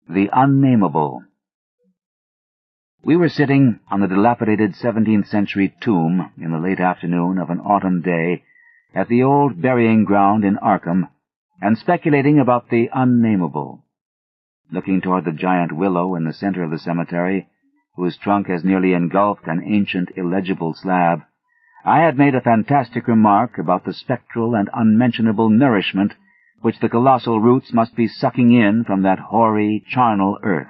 The Unnamable. We were sitting on the dilapidated 17th century tomb in the late afternoon of an autumn day at the old burying ground in Arkham, and speculating about the unnamable. Looking toward the giant willow in the center of the cemetery, whose trunk has nearly engulfed an ancient illegible slab, I had made a fantastic remark about the spectral and unmentionable nourishment which the colossal roots must be sucking in from that hoary, charnel earth,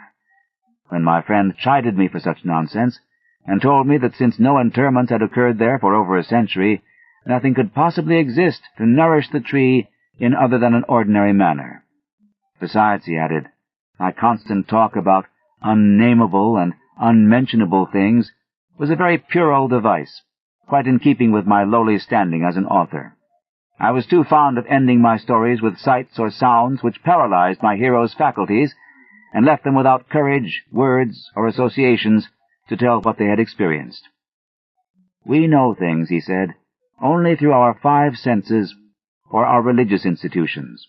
when my friend chided me for such nonsense, and told me that since no interments had occurred there for over a century, nothing could possibly exist to nourish the tree in other than an ordinary manner. Besides, he added, my constant talk about unnamable and unmentionable things was a very puerile device, quite in keeping with my lowly standing as an author. I was too fond of ending my stories with sights or sounds which paralyzed my heroes' faculties and left them without courage, words, or associations to tell what they had experienced. We know things, he said, only through our five senses or our religious institutions.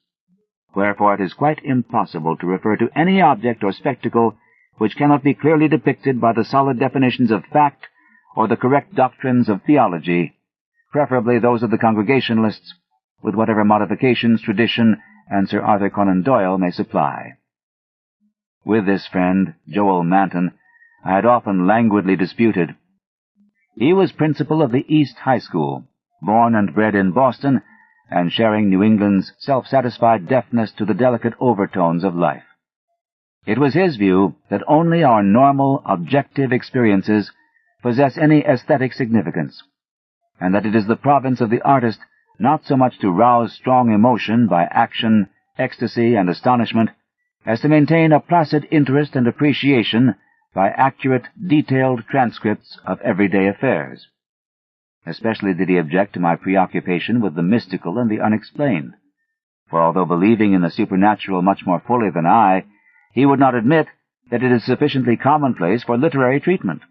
Wherefore it is quite impossible to refer to any object or spectacle which cannot be clearly depicted by the solid definitions of fact or the correct doctrines of theology, preferably those of the Congregationalists, with whatever modifications tradition and Sir Arthur Conan Doyle may supply. With this friend, Joel Manton, I had often languidly disputed. He was principal of the East High School, born and bred in Boston, and sharing New England's self-satisfied deafness to the delicate overtones of life. It was his view that only our normal, objective experiences possess any aesthetic significance, and that it is the province of the artist not so much to rouse strong emotion by action, ecstasy, and astonishment, as to maintain a placid interest and appreciation by accurate, detailed transcripts of everyday affairs. Especially did he object to my preoccupation with the mystical and the unexplained, for although believing in the supernatural much more fully than I, he would not admit that it is sufficiently commonplace for literary treatment,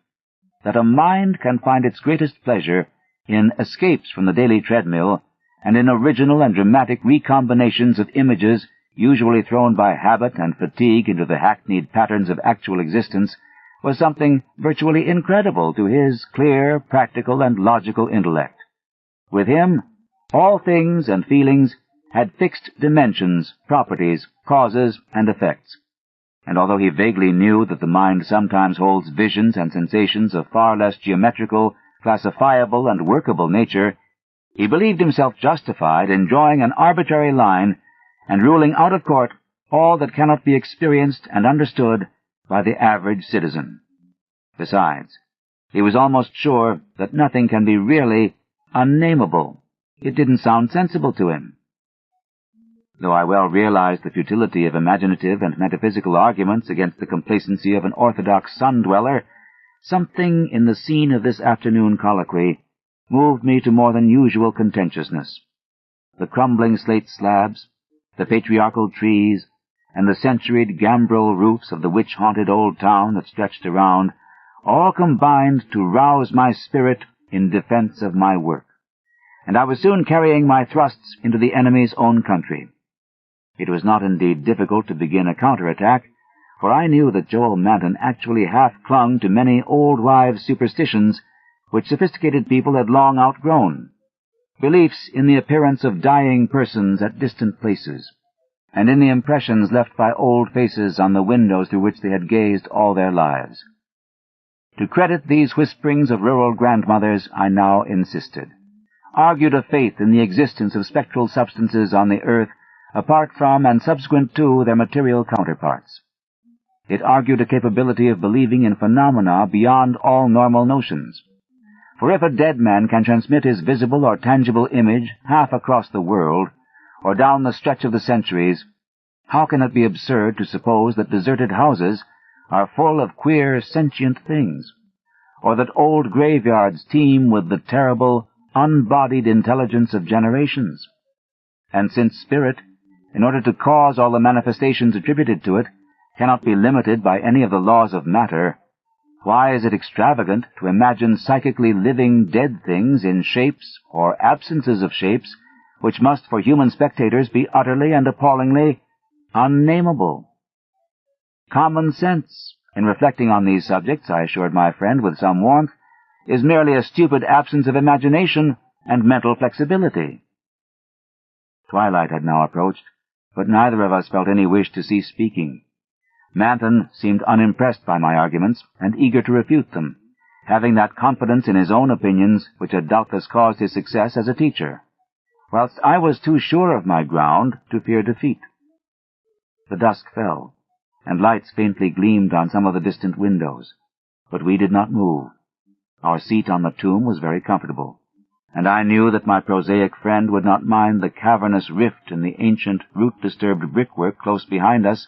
that a mind can find its greatest pleasure in escapes from the daily treadmill and in original and dramatic recombinations of images usually thrown by habit and fatigue into the hackneyed patterns of actual existence, was something virtually incredible to his clear, practical, and logical intellect. With him, all things and feelings had fixed dimensions, properties, causes, and effects, and although he vaguely knew that the mind sometimes holds visions and sensations of far less geometrical, classifiable, and workable nature, he believed himself justified in drawing an arbitrary line and ruling out of court all that cannot be experienced and understood by the average citizen. Besides, he was almost sure that nothing can be really unnamable. It didn't sound sensible to him. Though I well realized the futility of imaginative and metaphysical arguments against the complacency of an orthodox sun-dweller, something in the scene of this afternoon colloquy moved me to more than usual contentiousness. The crumbling slate slabs, the patriarchal trees, and the centuried gambrel roofs of the witch-haunted old town that stretched around, all combined to rouse my spirit in defense of my work, and I was soon carrying my thrusts into the enemy's own country. It was not indeed difficult to begin a counterattack, for I knew that Joel Manton actually half clung to many old wives' superstitions which sophisticated people had long outgrown, beliefs in the appearance of dying persons at distant places, and in the impressions left by old faces on the windows through which they had gazed all their lives. To credit these whisperings of rural grandmothers, I now insisted, argued a faith in the existence of spectral substances on the earth apart from and subsequent to their material counterparts. It argued a capability of believing in phenomena beyond all normal notions. For if a dead man can transmit his visible or tangible image half across the world, or down the stretch of the centuries, how can it be absurd to suppose that deserted houses are full of queer, sentient things, or that old graveyards teem with the terrible, unbodied intelligence of generations? And since spirit, in order to cause all the manifestations attributed to it, cannot be limited by any of the laws of matter, why is it extravagant to imagine psychically living dead things in shapes or absences of shapes which must for human spectators be utterly and appallingly unnamable? Common sense, in reflecting on these subjects, I assured my friend with some warmth, is merely a stupid absence of imagination and mental flexibility. Twilight had now approached, but neither of us felt any wish to cease speaking. Manton seemed unimpressed by my arguments and eager to refute them, having that confidence in his own opinions which had doubtless caused his success as a teacher, whilst I was too sure of my ground to fear defeat. The dusk fell, and lights faintly gleamed on some of the distant windows, but we did not move. Our seat on the tomb was very comfortable, and I knew that my prosaic friend would not mind the cavernous rift in the ancient, root-disturbed brickwork close behind us,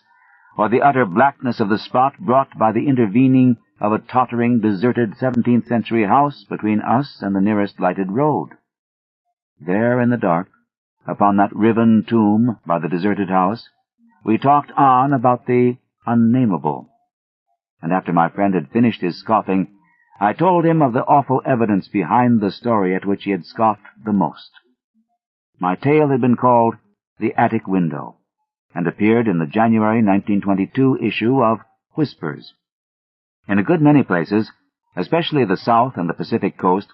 or the utter blackness of the spot brought by the intervening of a tottering, deserted 17th-century house between us and the nearest lighted road. There in the dark, upon that riven tomb by the deserted house, we talked on about the unnamable, and after my friend had finished his scoffing, I told him of the awful evidence behind the story at which he had scoffed the most. My tale had been called The Attic Window, and appeared in the January 1922 issue of Whispers. In a good many places, especially the South and the Pacific coast,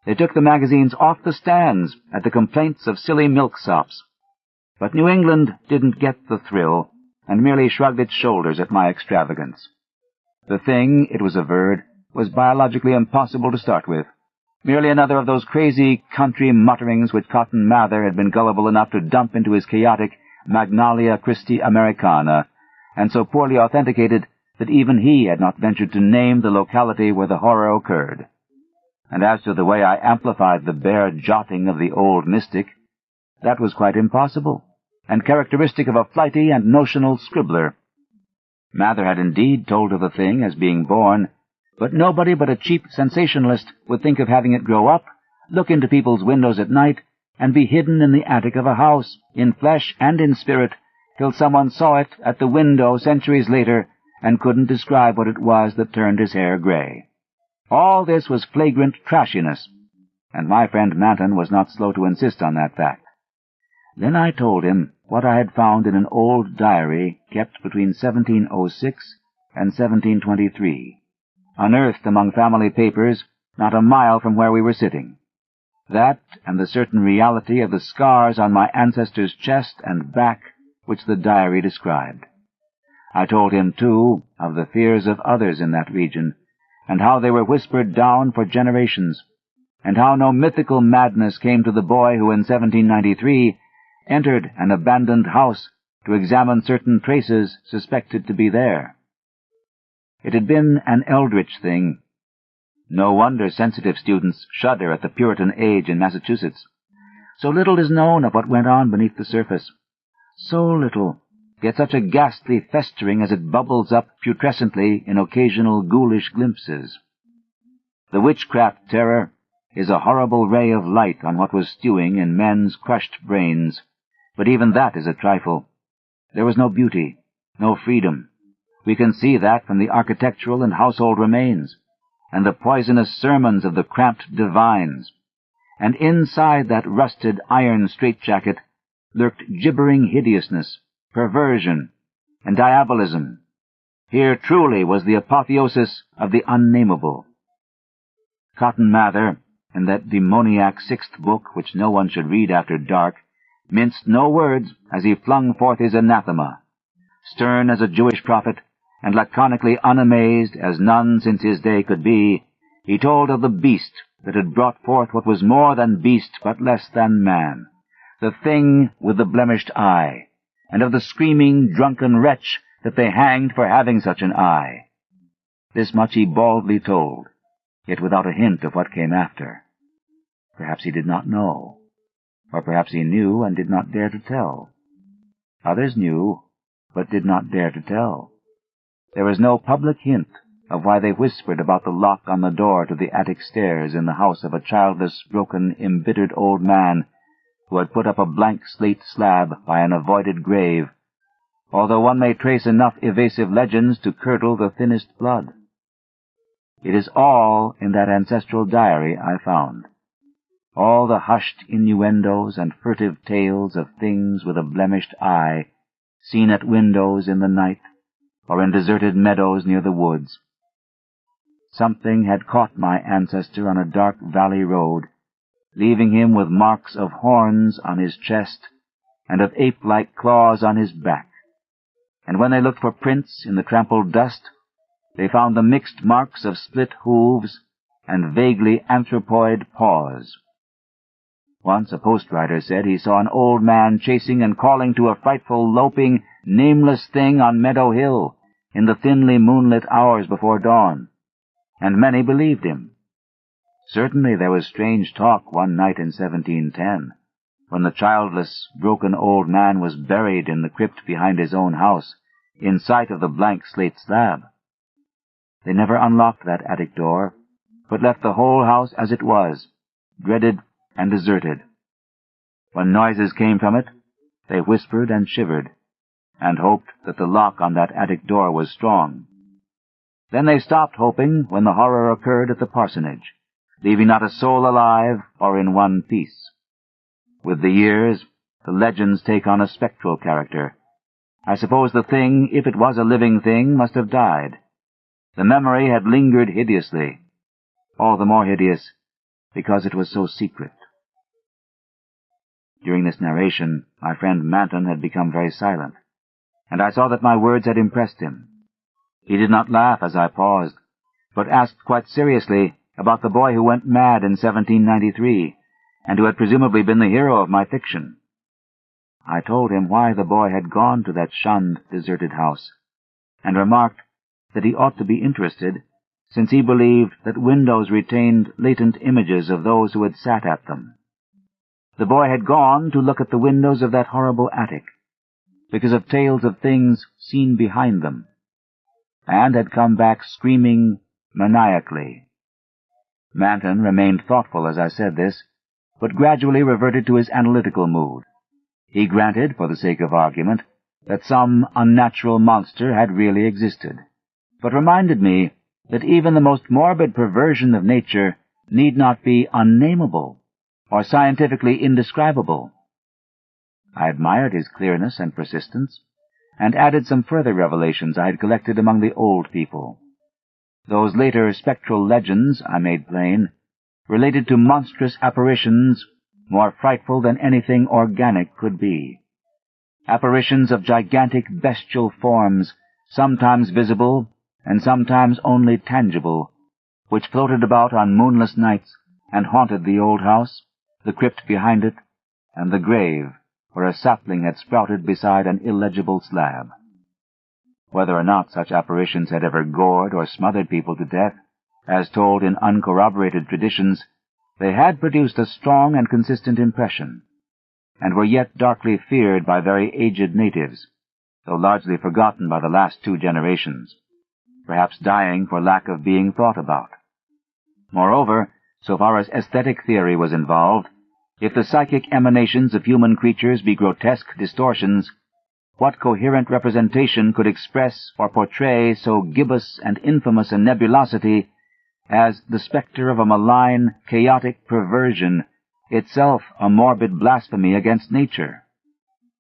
they took the magazines off the stands at the complaints of silly milksops. But New England didn't get the thrill, and merely shrugged its shoulders at my extravagance. The thing, it was averred, was biologically impossible to start with, merely another of those crazy country mutterings which Cotton Mather had been gullible enough to dump into his chaotic Magnalia Christi Americana, and so poorly authenticated that even he had not ventured to name the locality where the horror occurred. And as to the way I amplified the bare jotting of the old mystic, that was quite impossible, and characteristic of a flighty and notional scribbler. Mather had indeed told of the thing as being born, but nobody but a cheap sensationalist would think of having it grow up, look into people's windows at night, and be hidden in the attic of a house, in flesh and in spirit, till someone saw it at the window centuries later and couldn't describe what it was that turned his hair gray. All this was flagrant trashiness, and my friend Manton was not slow to insist on that fact. Then I told him what I had found in an old diary kept between 1706 and 1723, unearthed among family papers not a mile from where we were sitting. That, and the certain reality of the scars on my ancestor's chest and back which the diary described. I told him, too, of the fears of others in that region, and how they were whispered down for generations, and how no mythical madness came to the boy who in 1793 entered an abandoned house to examine certain traces suspected to be there. It had been an eldritch thing. No wonder sensitive students shudder at the Puritan age in Massachusetts. So little is known of what went on beneath the surface. So little, yet such a ghastly festering as it bubbles up putrescently in occasional ghoulish glimpses. The witchcraft terror is a horrible ray of light on what was stewing in men's crushed brains, but even that is a trifle. There was no beauty, no freedom. We can see that from the architectural and household remains, and the poisonous sermons of the cramped divines. And inside that rusted iron straitjacket lurked gibbering hideousness, perversion, and diabolism. Here truly was the apotheosis of the unnamable. Cotton Mather, in that demoniac sixth book which no one should read after dark, minced no words as he flung forth his anathema. Stern as a Jewish prophet, and laconically unamazed as none since his day could be, he told of the beast that had brought forth what was more than beast but less than man, the thing with the blemished eye, and of the screaming, drunken wretch that they hanged for having such an eye. This much he baldly told, yet without a hint of what came after. Perhaps he did not know, or perhaps he knew and did not dare to tell. Others knew, but did not dare to tell. There was no public hint of why they whispered about the lock on the door to the attic stairs in the house of a childless, broken, embittered old man who had put up a blank slate slab by an avoided grave, although one may trace enough evasive legends to curdle the thinnest blood. It is all in that ancestral diary I found. All the hushed innuendos and furtive tales of things with a blemished eye, seen at windows in the night, or in deserted meadows near the woods. Something had caught my ancestor on a dark valley road, leaving him with marks of horns on his chest and of ape-like claws on his back. And when they looked for prints in the trampled dust, they found the mixed marks of split hooves and vaguely anthropoid paws. Once a post-rider said he saw an old man chasing and calling to a frightful, loping, nameless thing on Meadow Hill in the thinly moonlit hours before dawn, and many believed him. Certainly there was strange talk one night in 1710, when the childless, broken old man was buried in the crypt behind his own house, in sight of the blank slate slab. They never unlocked that attic door, but left the whole house as it was, dreaded and deserted. When noises came from it, they whispered and shivered, and hoped that the lock on that attic door was strong. Then they stopped hoping when the horror occurred at the parsonage, leaving not a soul alive or in one piece. With the years, the legends take on a spectral character. I suppose the thing, if it was a living thing, must have died. The memory had lingered hideously, all the more hideous because it was so secret. During this narration, my friend Manton had become very silent, and I saw that my words had impressed him. He did not laugh as I paused, but asked quite seriously about the boy who went mad in 1793, and who had presumably been the hero of my fiction. I told him why the boy had gone to that shunned, deserted house, and remarked that he ought to be interested, since he believed that windows retained latent images of those who had sat at them. The boy had gone to look at the windows of that horrible attic, because of tales of things seen behind them, and had come back screaming maniacally. Manton remained thoughtful as I said this, but gradually reverted to his analytical mood. He granted, for the sake of argument, that some unnatural monster had really existed, but reminded me that even the most morbid perversion of nature need not be unnameable or scientifically indescribable. I admired his clearness and persistence, and added some further revelations I had collected among the old people. Those later spectral legends, I made plain, related to monstrous apparitions more frightful than anything organic could be. Apparitions of gigantic bestial forms, sometimes visible and sometimes only tangible, which floated about on moonless nights and haunted the old house, the crypt behind it, and the grave where a sapling had sprouted beside an illegible slab. Whether or not such apparitions had ever gored or smothered people to death, as told in uncorroborated traditions, they had produced a strong and consistent impression, and were yet darkly feared by very aged natives, though largely forgotten by the last 2 generations, perhaps dying for lack of being thought about. Moreover, so far as aesthetic theory was involved, if the psychic emanations of human creatures be grotesque distortions, what coherent representation could express or portray so gibbous and infamous a nebulosity as the spectre of a malign, chaotic perversion, itself a morbid blasphemy against nature?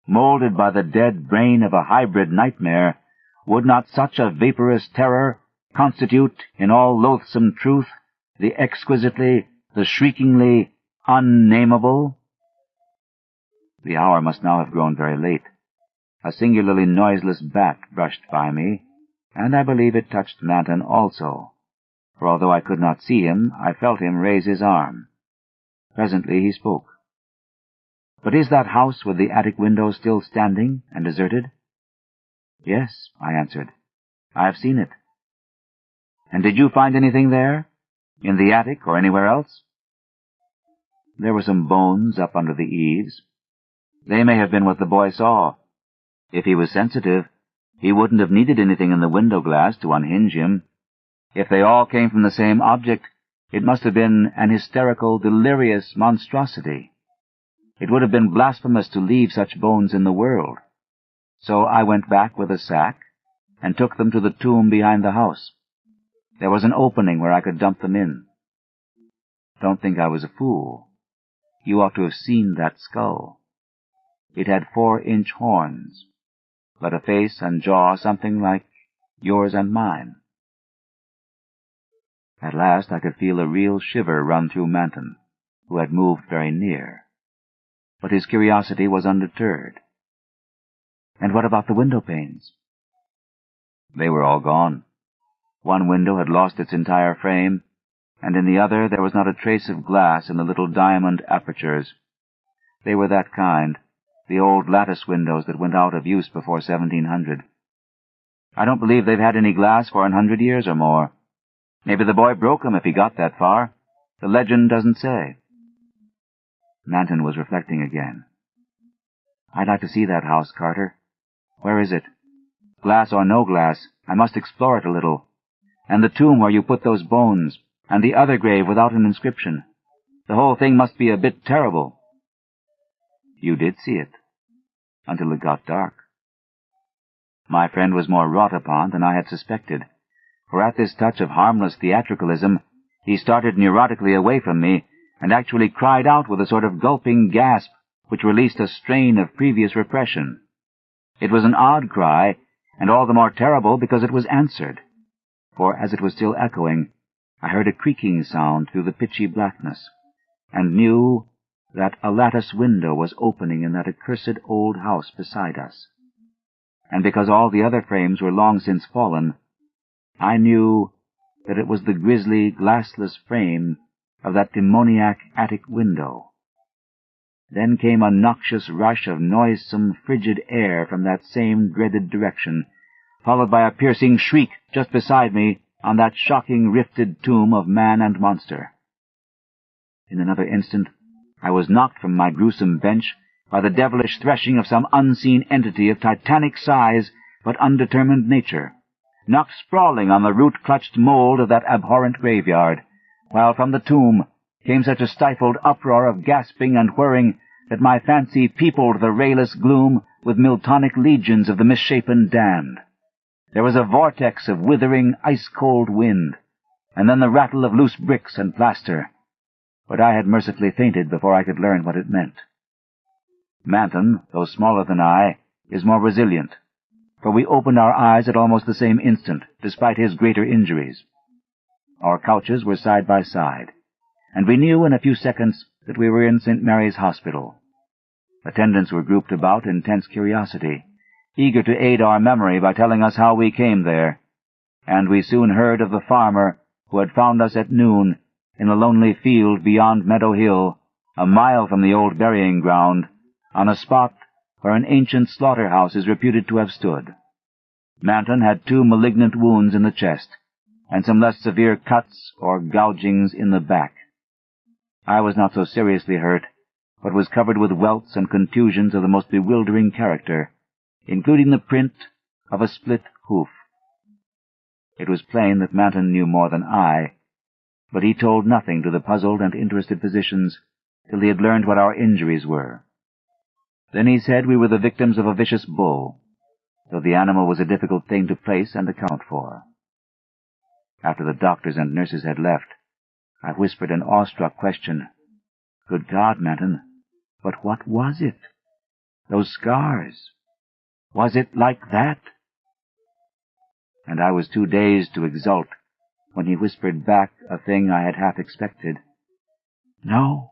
Molded by the dead brain of a hybrid nightmare, would not such a vaporous terror constitute, in all loathsome truth, the exquisitely, the shriekingly unnamable? The hour must now have grown very late. A singularly noiseless bat brushed by me, and I believe it touched Manton also, for although I could not see him, I felt him raise his arm. Presently he spoke. "But is that house with the attic window still standing and deserted?" "Yes," I answered. "I have seen it." "And did you find anything there? In the attic or anywhere else?" "There were some bones up under the eaves. They may have been what the boy saw. If he was sensitive, he wouldn't have needed anything in the window glass to unhinge him. If they all came from the same object, it must have been an hysterical, delirious monstrosity. It would have been blasphemous to leave such bones in the world. So I went back with a sack and took them to the tomb behind the house. There was an opening where I could dump them in. Don't think I was a fool. You ought to have seen that skull. It had 4-inch horns, but a face and jaw something like yours and mine. At last I could feel a real shiver run through Manton, who had moved very near. But his curiosity was undeterred. And what about the window panes? They were all gone. One window had lost its entire frame, and in the other there was not a trace of glass in the little diamond apertures. They were that kind, the old lattice windows that went out of use before 1700. I don't believe they've had any glass for 100 years or more. Maybe the boy broke 'em if he got that far. The legend doesn't say. Manton was reflecting again. I'd like to see that house, Carter. Where is it? Glass or no glass, I must explore it a little. And the tomb where you put those bones, and the other grave without an inscription. The whole thing must be a bit terrible. You did see it, until it got dark. My friend was more wrought upon than I had suspected, for at this touch of harmless theatricalism, he started neurotically away from me, and actually cried out with a sort of gulping gasp which released a strain of previous repression. It was an odd cry, and all the more terrible because it was answered, for as it was still echoing, I heard a creaking sound through the pitchy blackness, and knew that a lattice window was opening in that accursed old house beside us. And because all the other frames were long since fallen, I knew that it was the grisly, glassless frame of that demoniac attic window. Then came a noxious rush of noisome, frigid air from that same dreaded direction, followed by a piercing shriek just beside me on that shocking rifted tomb of man and monster. In another instant I was knocked from my gruesome bench by the devilish threshing of some unseen entity of titanic size but undetermined nature, knocked sprawling on the root-clutched mold of that abhorrent graveyard, while from the tomb came such a stifled uproar of gasping and whirring that my fancy peopled the rayless gloom with Miltonic legions of the misshapen damned. There was a vortex of withering, ice-cold wind, and then the rattle of loose bricks and plaster, but I had mercifully fainted before I could learn what it meant. Manton, though smaller than I, is more resilient, for we opened our eyes at almost the same instant, despite his greater injuries. Our couches were side by side, and we knew in a few seconds that we were in St. Mary's Hospital. Attendants were grouped about in tense curiosity, eager to aid our memory by telling us how we came there, and we soon heard of the farmer who had found us at noon in a lonely field beyond Meadow Hill, a mile from the old burying ground, on a spot where an ancient slaughter-house is reputed to have stood. Manton had 2 malignant wounds in the chest, and some less severe cuts or gougings in the back. I was not so seriously hurt, but was covered with welts and contusions of the most bewildering character, including the print of a split hoof. It was plain that Manton knew more than I, but he told nothing to the puzzled and interested physicians till he had learned what our injuries were. Then he said we were the victims of a vicious bull, though the animal was a difficult thing to place and account for. After the doctors and nurses had left, I whispered an awestruck question. Good God, Manton, but what was it? Those scars? Was it like that? And I was too dazed to exult when he whispered back a thing I had half expected. No,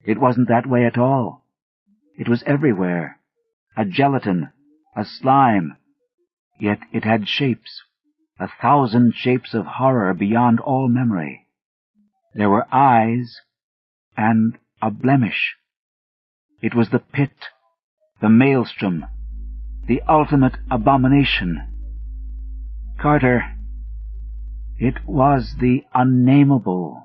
it wasn't that way at all. It was everywhere. A gelatin, a slime. Yet it had shapes, 1,000 shapes of horror beyond all memory. There were eyes and a blemish. It was the pit, the maelstrom, the ultimate abomination. Carter, it was the Unnamable.